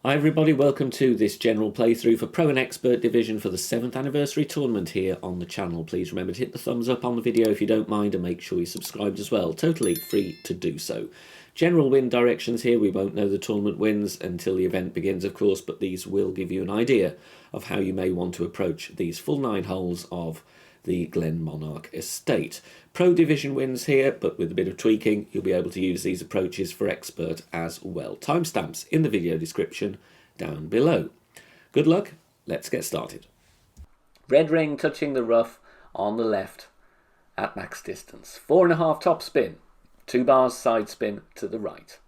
Hi everybody, welcome to this general playthrough for Pro and Expert Division for the 7th anniversary tournament here on the channel. Please remember to hit the thumbs up on the video if you don't mind, and make sure you're subscribed as well. Totally free to do so. General win directions here. We won't know the tournament wins until the event begins, of course, but these will give you an idea of how you may want to approach these full 9 holes of the Glenmonarch estate. Pro Division wins here, but with a bit of tweaking, you'll be able to use these approaches for Expert as well. Timestamps in the video description down below. Good luck, let's get started. Red ring touching the rough on the left at max distance. 4.5 topspin, 2 bars side spin to the right.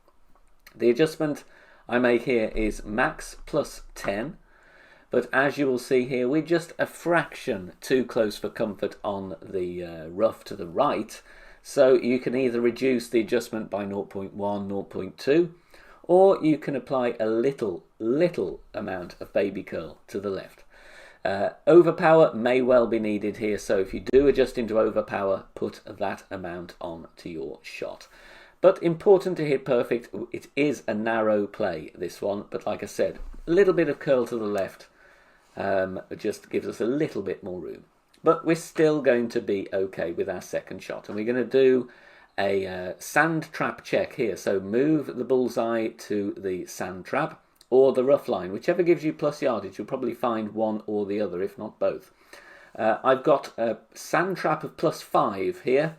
The adjustment I make here is max plus 10. But as you will see here, we're just a fraction too close for comfort on the rough to the right. So you can either reduce the adjustment by 0.1, 0.2, or you can apply a little amount of baby curl to the left. Overpower may well be needed here, so if you do adjust into overpower, put that amount on to your shot. But important to hit perfect. It is a narrow play, this one, but like I said, a little bit of curl to the left. It just gives us a little bit more room. But we're still going to be okay with our second shot. And we're going to do a sand trap check here. So move the bullseye to the sand trap or the rough line. Whichever gives you plus yardage. You'll probably find one or the other, if not both. I've got a sand trap of plus 5 here.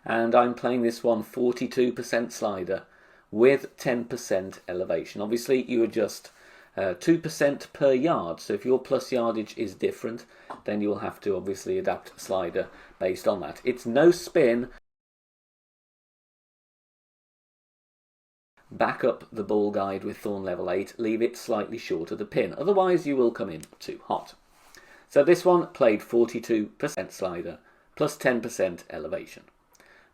And I'm playing this one 42% slider with 10% elevation. Obviously, you adjust 2% per yard, so if your plus yardage is different, then you'll have to obviously adapt slider based on that. It's no spin. Back up the ball guide with thorn level 8, leave it slightly short of the pin, otherwise you will come in too hot. So this one played 42% slider plus 10% elevation.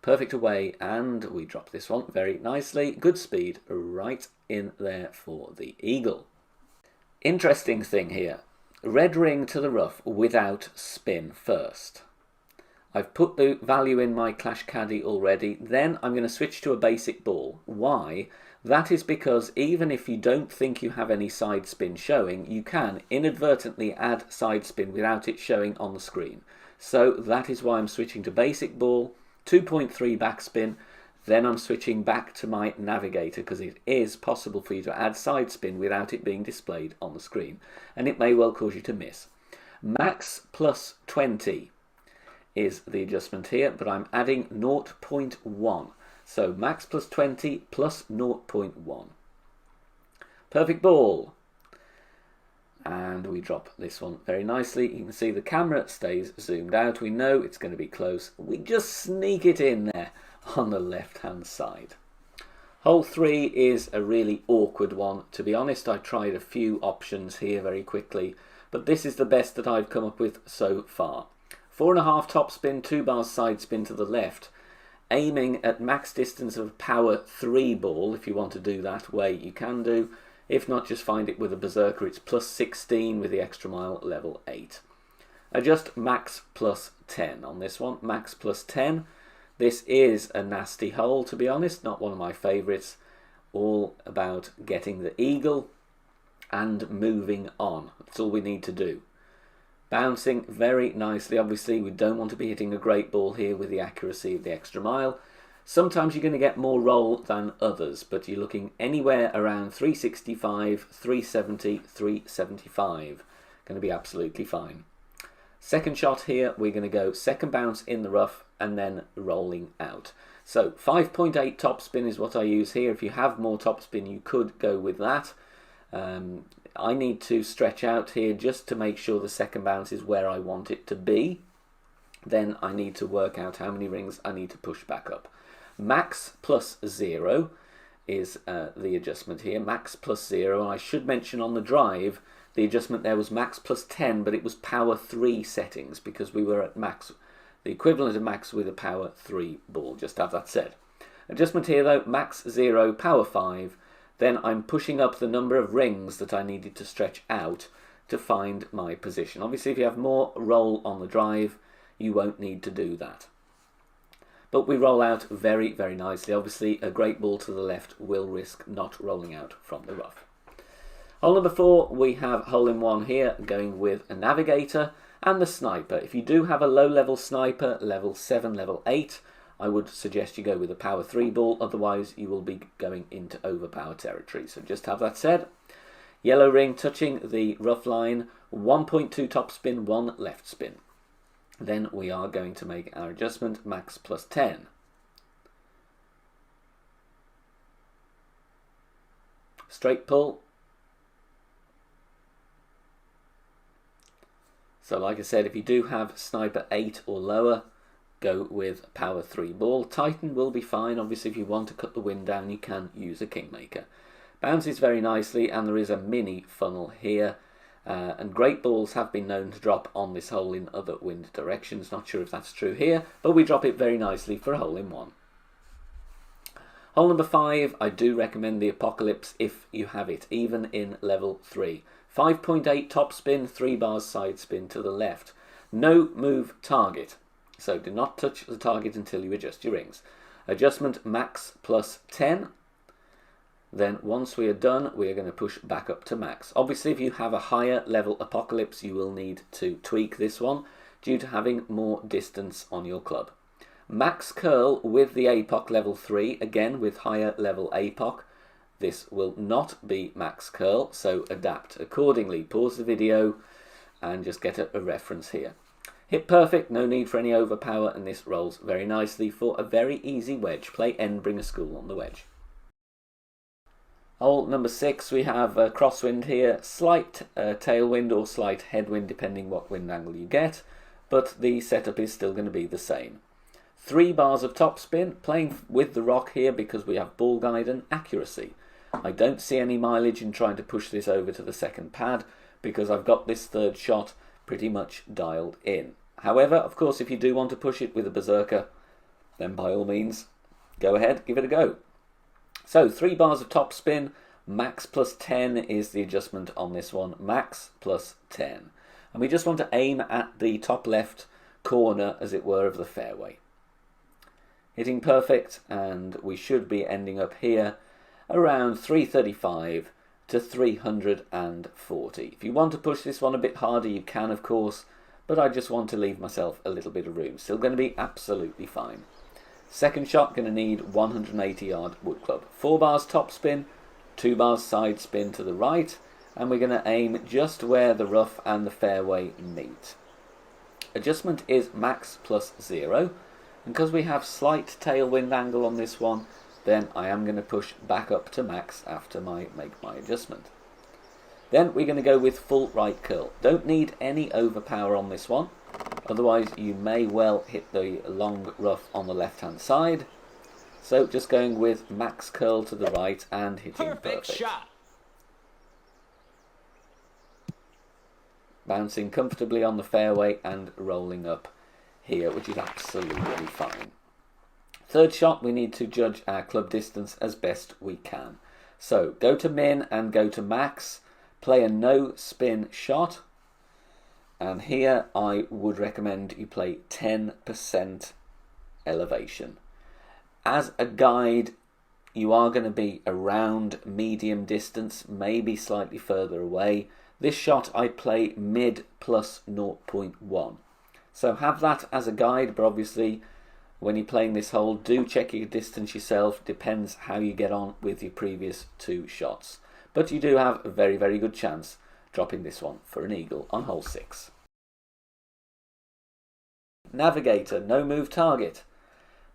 Perfect away, and we drop this one very nicely. Good speed right in there for the eagle. Interesting thing here, red ring to the rough without spin first. I've put the value in my Clash Caddy already, then I'm going to switch to a basic ball. Why? That is because even if you don't think you have any side spin showing, you can inadvertently add side spin without it showing on the screen. So that is why I'm switching to basic ball, 2.3 backspin. Then I'm switching back to my navigator because it is possible for you to add side spin without it being displayed on the screen. And it may well cause you to miss. Max plus 20 is the adjustment here, but I'm adding 0.1. So max plus 20 plus 0.1. Perfect ball. And we drop this one very nicely. You can see the camera stays zoomed out. We know it's going to be close. We just sneak it in there on the left hand side. Hole 3 is a really awkward one. To be honest, I tried a few options here very quickly, but this is the best that I've come up with so far. 4.5 topspin, 2 bars side spin to the left, aiming at max distance of power 3 ball. If you want to do that way, you can do. If not, just find it with a berserker. It's plus 16 with the extra mile level 8. Adjust max plus 10 on this one. Max plus 10. This is a nasty hole, to be honest, not one of my favourites. All about getting the eagle and moving on. That's all we need to do. Bouncing very nicely. Obviously, we don't want to be hitting a great ball here with the accuracy of the extra mile. Sometimes you're going to get more roll than others, but you're looking anywhere around 365, 370, 375. Going to be absolutely fine. Second shot here, we're going to go second bounce in the rough and then rolling out. So 5.8 topspin is what I use here. If you have more topspin, you could go with that. I need to stretch out here just to make sure the second bounce is where I want it to be. Then I need to work out how many rings I need to push back up. Max plus 0 is the adjustment here. Max plus 0. I should mention on the drive, the adjustment there was max plus 10, but it was power 3 settings because we were at max, the equivalent of max with a power 3 ball. Just have that said. Adjustment here though, max 0, power 5. Then I'm pushing up the number of rings that I needed to stretch out to find my position. Obviously, if you have more roll on the drive, you won't need to do that. But we roll out very, very nicely. Obviously, a great ball to the left will risk not rolling out from the rough. Hole number 4, we have hole in 1 here, going with a navigator and the sniper. If you do have a low level sniper, level 7, level 8, I would suggest you go with a power 3 ball, otherwise you will be going into overpower territory. So just have that said. Yellow ring touching the rough line, 1.2 top spin, 1 left spin. Then we are going to make our adjustment max plus 10. Straight pull. So like I said, if you do have sniper 8 or lower, go with power 3 ball. Titan will be fine. Obviously, if you want to cut the wind down, you can use a Kingmaker. Bounces very nicely, and there is a mini funnel here. And great balls have been known to drop on this hole in other wind directions. Not sure if that's true here, but we drop it very nicely for a hole in 1. Hole number 5, I do recommend the Apocalypse if you have it, even in level 3. 5.8 top spin, 3 bars side spin to the left. No move target, so do not touch the target until you adjust your rings. Adjustment max plus 10. Then once we are done, we are going to push back up to max. Obviously, if you have a higher level Apocalypse, you will need to tweak this one due to having more distance on your club. Max curl with the APOC level 3, again with higher level APOC. This will not be max curl, so adapt accordingly. Pause the video and just get a reference here. Hit perfect, no need for any overpower, and this rolls very nicely for a very easy wedge. Play Endbringer School on the wedge. Hole number 6, we have a crosswind here, slight tailwind or slight headwind depending what wind angle you get, but the setup is still going to be the same. 3 bars of topspin, playing with the rock here because we have ball guide and accuracy. I don't see any mileage in trying to push this over to the second pad because I've got this third shot pretty much dialed in. However, of course, if you do want to push it with a berserker, then by all means, go ahead, give it a go. So 3 bars of topspin, max plus 10 is the adjustment on this one, max plus 10. And we just want to aim at the top left corner, as it were, of the fairway. Hitting perfect, and we should be ending up here around 335 to 340. If you want to push this one a bit harder, you can, of course, but I just want to leave myself a little bit of room. Still going to be absolutely fine. Second shot, going to need 180 yard wood club. 4 bars top spin, 2 bars side spin to the right, and we're going to aim just where the rough and the fairway meet. Adjustment is max plus 0, and because we have slight tailwind angle on this one, then I am going to push back up to max after make my adjustment. Then we're going to go with full right curl. Don't need any overpower on this one, otherwise you may well hit the long rough on the left hand side. So just going with max curl to the right and hitting perfect. Shot. Bouncing comfortably on the fairway and rolling up here, which is absolutely fine. Third shot, we need to judge our club distance as best we can. So go to min and go to max, play a no spin shot, and here I would recommend you play 10% elevation. As a guide, you are going to be around medium distance, maybe slightly further away. This shot I play mid plus 0.1. So have that as a guide, but obviously when you're playing this hole, do check your distance yourself. Depends how you get on with your previous 2 shots. But you do have a very, very good chance dropping this one for an eagle on hole 6. Navigator, no move target.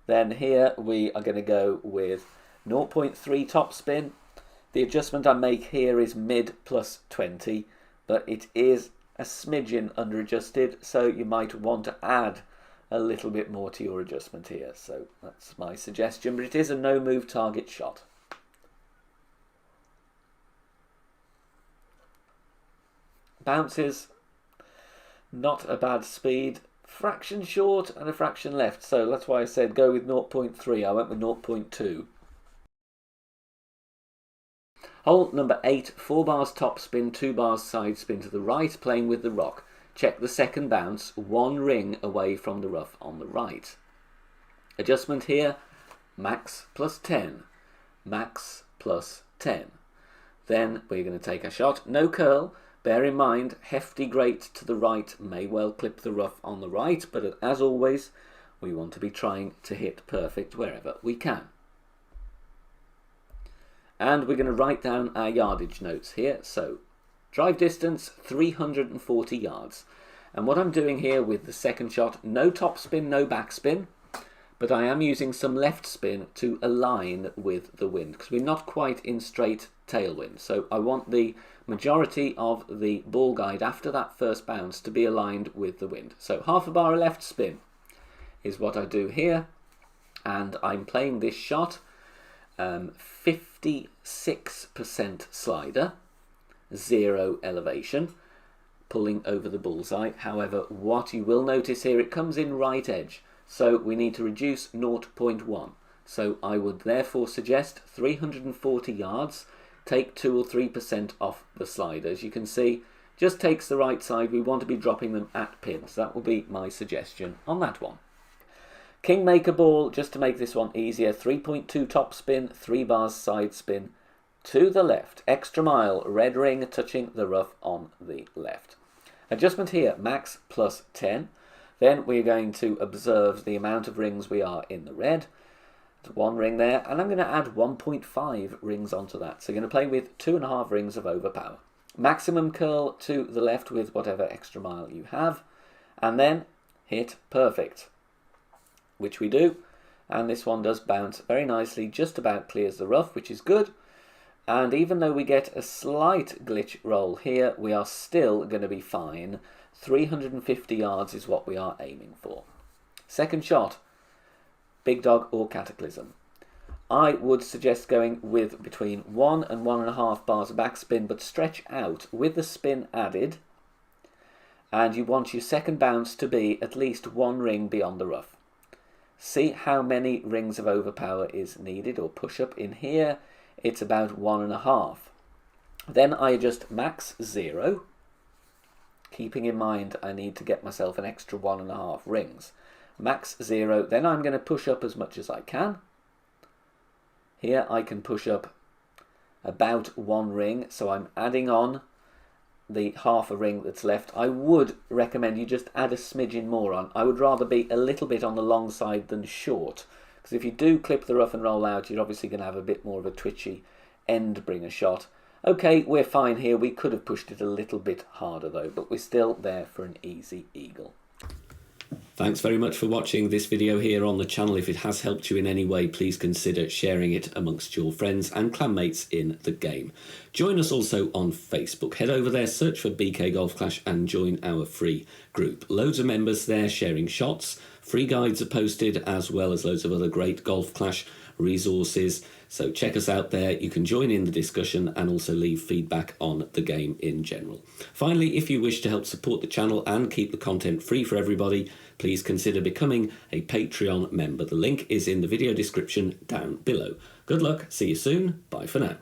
Then here we are going to go with 0.3 top spin. The adjustment I make here is mid plus 20, but it is a smidgen under adjusted, so you might want to add a little bit more to your adjustment here. So that's my suggestion, but it is a no move target shot. Bounces, not a bad speed. Fraction short and a fraction left, so that's why I said go with 0.3. I went with 0.2. Hole number 8, 4 bars top spin, 2 bars side spin to the right, playing with the rock. Check the second bounce, 1 ring away from the rough on the right. Adjustment here, max plus 10, max plus 10. Then we're going to take a shot. No curl. Bear in mind, hefty grate to the right may well clip the rough on the right, but as always, we want to be trying to hit perfect wherever we can. And we're going to write down our yardage notes here. So, drive distance, 340 yards. And what I'm doing here with the second shot, no top spin, no back spin, but I am using some left spin to align with the wind, because we're not quite in straight tailwind. So I want the majority of the ball guide after that first bounce to be aligned with the wind. So half a bar of left spin is what I do here, and I'm playing this shot 56% slider, 0 elevation, pulling over the bullseye. However, what you will notice here, it comes in right edge, so we need to reduce 0.1. So I would therefore suggest 340 yards, take 2 or 3% off the slider. As you can see, just takes the right side. We want to be dropping them at pins. That will be my suggestion on that one. Kingmaker ball, just to make this one easier, 3.2 top spin, 3 bars side spin to the left. Extra mile, red ring touching the rough on the left. Adjustment here, max plus 10. Then we're going to observe the amount of rings we are in the red. There's 1 ring there, and I'm going to add 1.5 rings onto that. So you're going to play with 2.5 rings of overpower. Maximum curl to the left with whatever extra mile you have, and then hit perfect, which we do. And this one does bounce very nicely, just about clears the rough, which is good. And even though we get a slight glitch roll here, we are still going to be fine. 350 yards is what we are aiming for. Second shot, Big Dog or Cataclysm. I would suggest going with between 1 and 1.5 bars of backspin, but stretch out with the spin added. And you want your second bounce to be at least 1 ring beyond the rough. See how many rings of overpower is needed, or push up. In here, it's about 1.5. Then I adjust max 0. Keeping in mind I need to get myself an extra 1.5 rings. Max 0, then I'm going to push up as much as I can. Here I can push up about 1 ring, so I'm adding on the half a ring that's left. I would recommend you just add a smidgen more on. I would rather be a little bit on the long side than short, because if you do clip the rough and roll out, you're obviously going to have a bit more of a twitchy end bringer shot. Okay, we're fine here. We could have pushed it a little bit harder though, but we're still there for an easy eagle. Thanks very much for watching this video here on the channel. If it has helped you in any way, please consider sharing it amongst your friends and clanmates in the game. Join us also on Facebook. Head over there, search for BK Golf Clash and join our free group. Loads of members there sharing shots. Free guides are posted, as well as loads of other great Golf Clash resources. So check us out there. You can join in the discussion and also leave feedback on the game in general. Finally, if you wish to help support the channel and keep the content free for everybody, please consider becoming a Patreon member. The link is in the video description down below. Good luck, see you soon, bye for now.